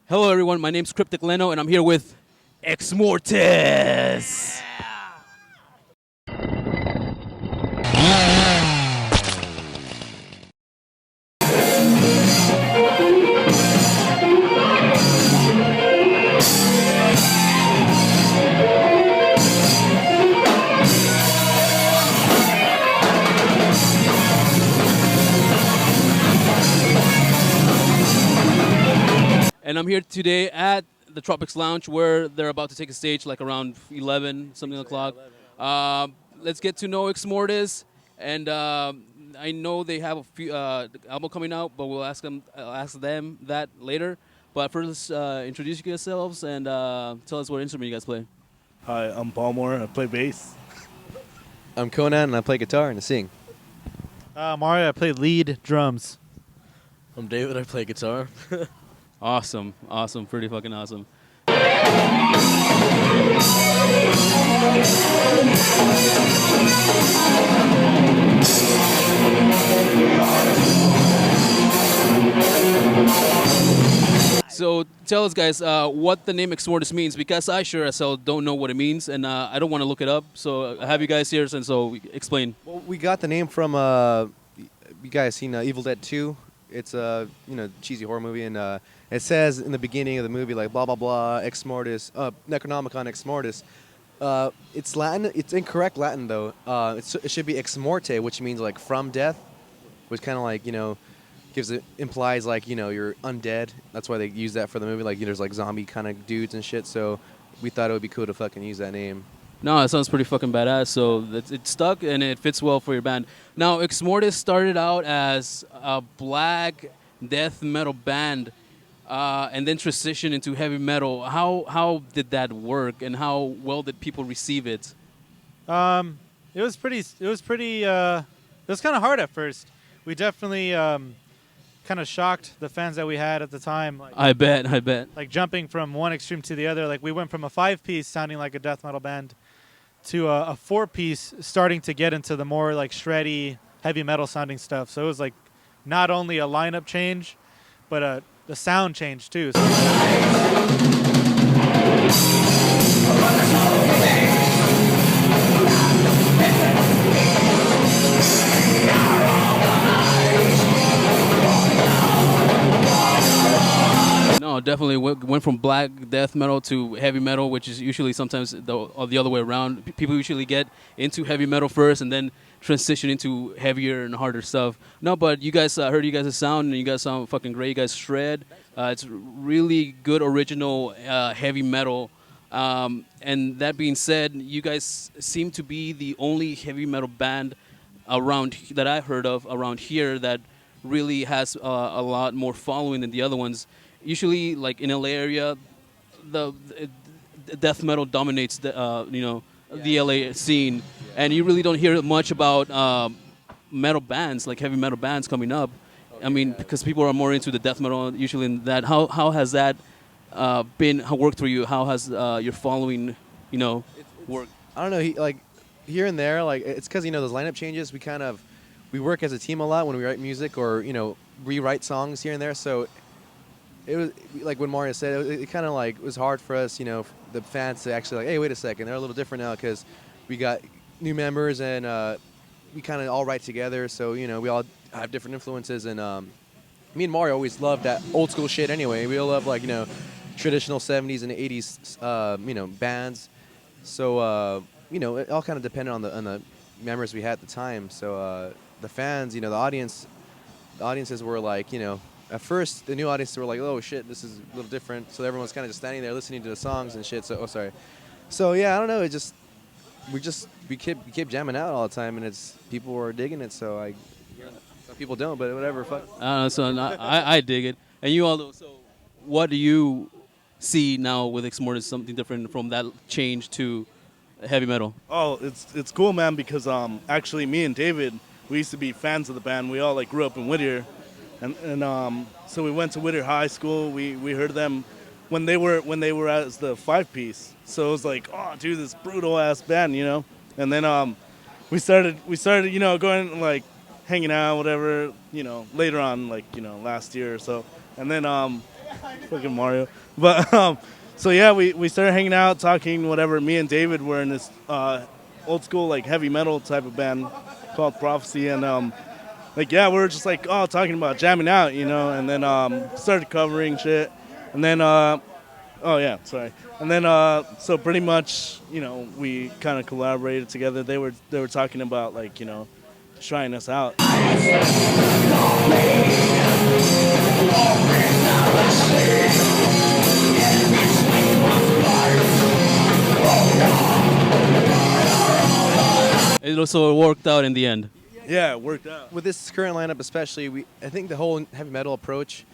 Hello, everyone. My name's Cryptic Leno, and I'm here with Exmortus. And I'm here today at the Tropics Lounge where they're about to take a stage like around 11, something o'clock. Let's get to know Exmortus. And I know they have a few album coming out, but we'll ask them that later. But first, introduce yourselves and tell us what instrument you guys play. Hi, I'm Balmore. I play bass. I'm Conan, and I play guitar and I sing. Mario, I play lead drums. I'm David. I play guitar. Awesome, pretty fucking awesome. So tell us, guys, what the name Exmortus means, because I sure as hell don't know what it means, and I don't want to look it up. So I have you guys here, and so explain. Well, we got the name from you guys seen Evil Dead 2? It's a cheesy horror movie, and it says in the beginning of the movie like blah blah blah Exmortus, Necronomicon Exmortus. It's Latin. It's incorrect Latin though. It should be ex morte, which means like from death, which kind of like implies like you're undead. That's why they use that for the movie. Like there's like zombie kind of dudes and shit. So we thought it would be cool to fucking use that name. No, it sounds pretty fucking badass. So it stuck and it fits well for your band. Now, Exmortus started out as a black death metal band, and then transitioned into heavy metal. How did that work, and how well did people receive it? It was kind of hard at first. We definitely kind of shocked the fans that we had at the time. Like, I bet. Like jumping from one extreme to the other. Like we went from a 5-piece sounding like a death metal band to a 4-piece starting to get into the more like shreddy, heavy metal sounding stuff. So it was like not only a lineup change, but the sound change too. No, definitely went from black death metal to heavy metal, which is usually sometimes the other way around. People usually get into heavy metal first and then transition into heavier and harder stuff. No, but you guys heard you guys' sound, and you guys sound fucking great. You guys shred. It's really good original heavy metal. And that being said, you guys seem to be the only heavy metal band around that I heard of around here that really has a lot more following than the other ones. Usually, like in LA area, the death metal dominates the the LA scene, and you really don't hear much about metal bands, like heavy metal bands coming up. I mean, because people are more into the death metal usually. In that, how has that worked for you? How has your following, worked? I don't know. Like here and there, like it's because those lineup changes. We work as a team a lot when we write music or rewrite songs here and there. So it was like when Mario said it kind of like was hard for us, the fans to actually like, hey, wait a second, they're a little different now because we got new members and we kind of all write together. So we all have different influences, and me and Mario always loved that old school shit. Anyway, we all love like traditional 70s and 80s bands. So it all kind of depended on the members we had at the time. So the fans, the audiences were like at first, the new audiences were like, "Oh shit, this is a little different." So everyone's kind of just standing there listening to the songs and shit. So yeah, I don't know. We kept jamming out all the time, and people were digging it. So some people don't, but whatever. Fuck. I dig it. And you all, so what do you see now with Exmortus? Something different from that change to heavy metal? Oh, it's cool, man. Because actually, me and David, we used to be fans of the band. We all like grew up in Whittier. And so we went to Whittier High School. We heard them when they were as the 5-piece. So it was like, oh, dude, this brutal ass band, And then we started going like hanging out, whatever, later on, like last year or so. And then Fucking Mario. But so yeah, we started hanging out, talking, whatever. Me and David were in this old school like heavy metal type of band called Prophecy, and like yeah, we were just like talking about jamming out, and then started covering shit, and then oh yeah, sorry, and then so pretty much we kind of collaborated together. They were talking about like trying us out. It also worked out in the end. Yeah, it worked out. With this current lineup, especially, I think the whole heavy metal approach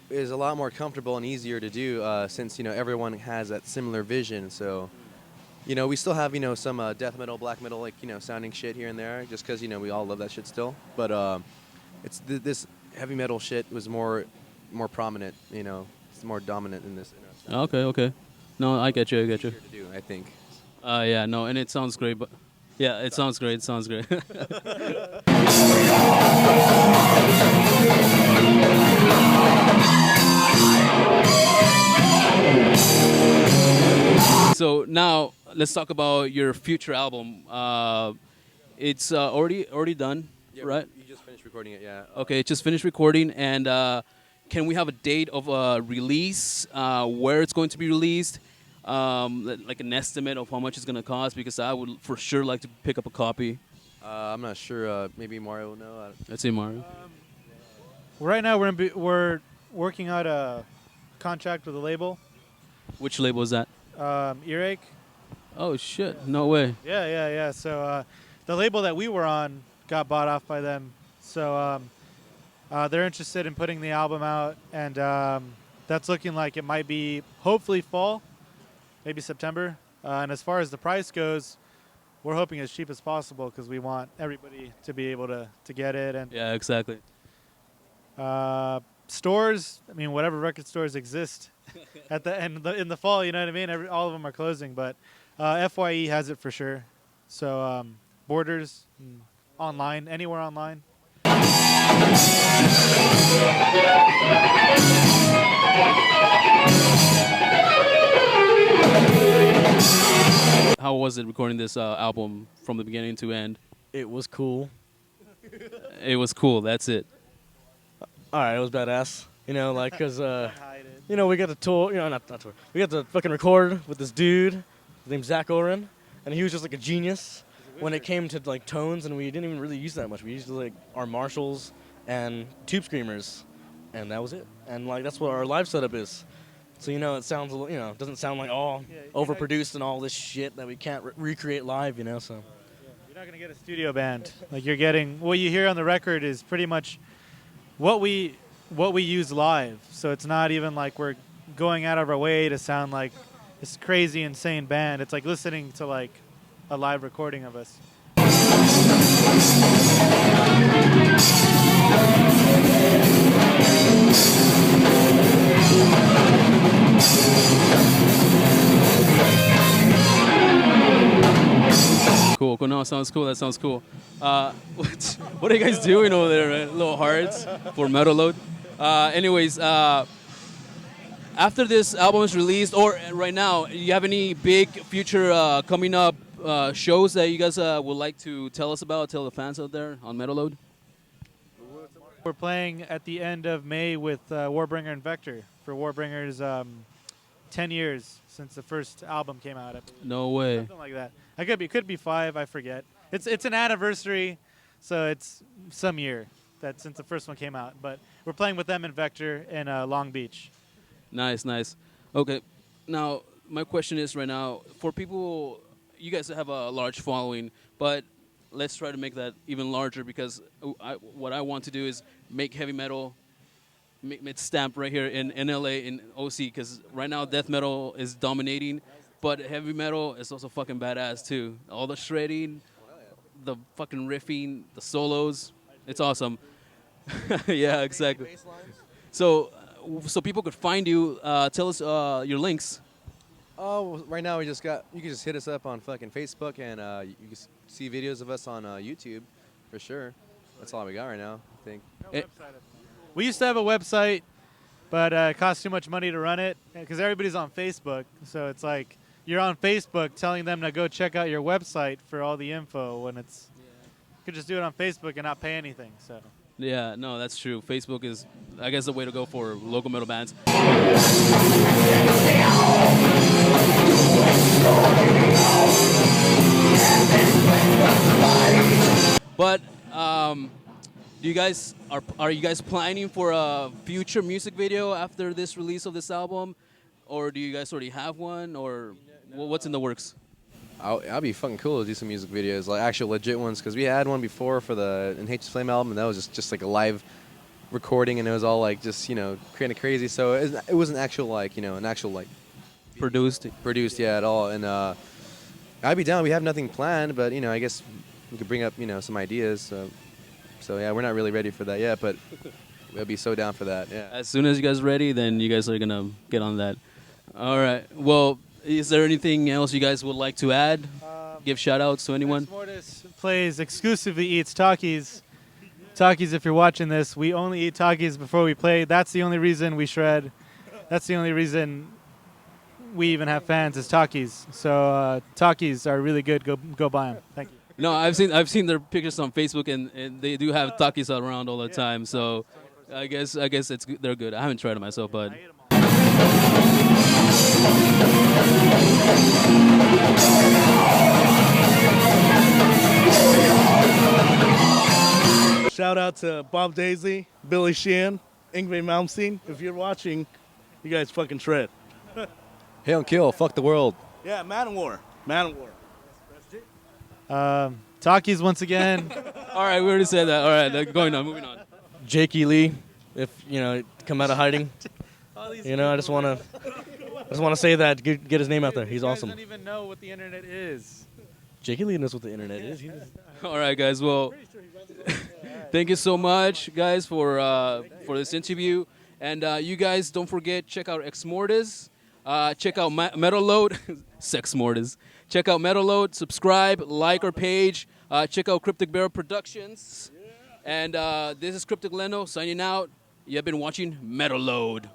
is a lot more comfortable and easier to do since everyone has that similar vision. So, we still have some death metal, black metal, like sounding shit here and there, just because we all love that shit still. But it's this heavy metal shit was more prominent. It's more dominant in this. Okay. No, I get you. Easier to do, I think. Yeah, no, and it sounds great, but yeah, it sounds great. So now let's talk about your future album. It's already done, right? You just finished recording it, yeah. Okay, just finished recording, and can we have a date of release? Where it's going to be released? Like an estimate of how much it's going to cost, because I would for sure like to pick up a copy. I'm not sure. Maybe Mario will know. Let's see, Mario. Right now we're working out a contract with a label, Which label is that? Earache. Oh shit! No way. Yeah. So the label that we were on got bought off by them. So they're interested in putting the album out, and that's looking like it might be hopefully fall, maybe September. And as far as the price goes, we're hoping as cheap as possible because we want everybody to be able to get it. And Yeah, exactly. stores, I mean, whatever record stores exist at the end in the fall, you know what I mean? All of them are closing, but FYE has it for sure. So Borders, online, anywhere online. How was it recording this album from the beginning to end? It was cool. It was cool. That's it. All right, it was badass. Because we got to tour. Not tour. We got to fucking record with this dude. His name's Zach Oren, and he was just like a genius when it came to like tones, and we didn't even really use that much. We used like our Marshalls and tube screamers, and that was it. And like that's what our live setup is. So it sounds a little, it doesn't sound like all overproduced and all this shit that we can't recreate live. So You're not gonna get a studio band. Like you're getting what you hear on the record is pretty much what we use live. So it's not even like we're going out of our way to sound like this crazy, insane band. It's like listening to like a live recording of us. Cool. No, sounds cool. That sounds cool. What are you guys doing over there, man? Little hearts for Metal Load. Anyways, after this album is released, or right now, do you have any big future coming up shows that you guys would like to tell us about, tell the fans out there on Metal Load? We're playing at the end of May with Warbringer and Vector for Warbringer's 10 years since the first album came out. I believe. No way. Something like that. It could be 5. I forget. It's an anniversary, so it's some year that since the first one came out. But we're playing with them in Vector in Long Beach. Nice. Okay, now my question is right now, for people, you guys have a large following, but let's try to make that even larger, because what I want to do is make heavy metal, make it stamp right here in LA, in OC, because right now death metal is dominating, but heavy metal is also fucking badass too. All the shredding, the fucking riffing, the solos, it's awesome. Yeah, exactly. So people could find you. Tell us your links. Oh, right now you can just hit us up on fucking Facebook, and you can see videos of us on YouTube, for sure. That's all we got right now, I think. We used to have a website. but it costs too much money to run it because everybody's on Facebook. So it's like you're on Facebook telling them to go check out your website for all the info when it's you could just do it on Facebook and not pay anything. So Yeah, no, that's true. Facebook is, I guess, the way to go for local metal bands. But do you guys are you guys planning for a future music video after this release of this album, or do you guys already have one, or what's in the works? I'll be fucking cool to do some music videos, like actual legit ones, because we had one before for the H's Flame album, and that was just like a live recording, and it was all like just kind of crazy. So it wasn't actual an actual Produced. at all. And I'd be down. We have nothing planned, but I guess we could bring up some ideas. So yeah, we're not really ready for that yet, but we'll be so down for that. Yeah. As soon as you guys are ready, then you guys are gonna get on that. All right. Well, is there anything else you guys would like to add? Give shout outs to anyone? Exmortus plays exclusively eats Takis. Takis, if you're watching this, we only eat Takis before we play. That's the only reason we shred. That's the only reason we even have fans is Takis. So Takis are really good. Go buy them. Thank you. No, I've seen their pictures on Facebook, and they do have Takis around all the time. So I guess they're good. I haven't tried it myself, but. Shout out to Bob Daisy, Billy Sheehan, Ingve Malmsteen. If you're watching, you guys fucking shred. Hail and kill. Fuck the world. Yeah, Man of War. Man of War. Takis once again. All right, we already said that. All right, moving on. Jakey Lee, if come out of hiding. I just want to say that, get his name out there. He's awesome. He doesn't even know what the internet is. Jakey Lee knows what the internet is. All right, guys. Well, thank you so much, guys, for this interview. And you guys, don't forget, check out Exmortus. Check out Metal.Load. Sexmortus. Check out Metal.Load. Subscribe, like our page. Check out Cryptic Barrel Productions. And this is Cryptic Leno signing out. You have been watching Metal.Load.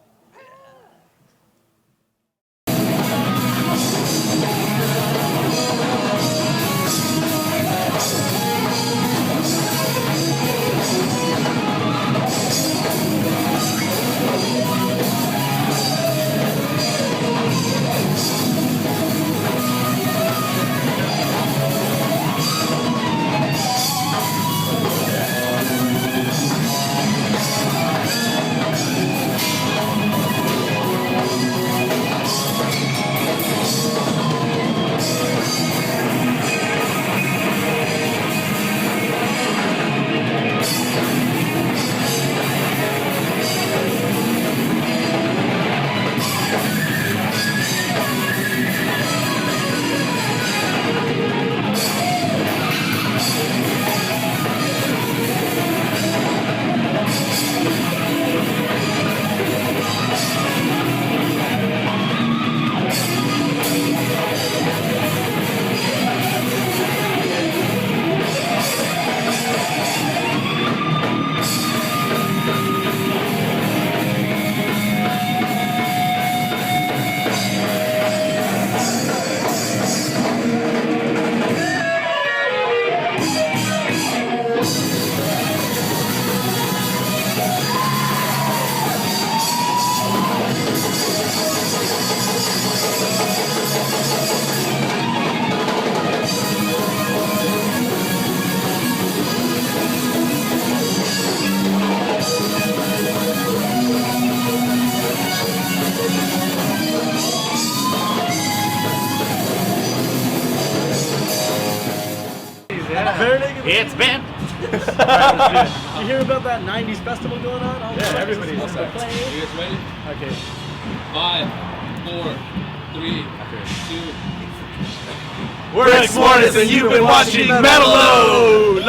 It's been. You hear about that 90s festival going on? Yeah, everybody's You guys ready? Okay. 5, 4, 3, 2. We're Exmortus and you've been watching Metal.Load.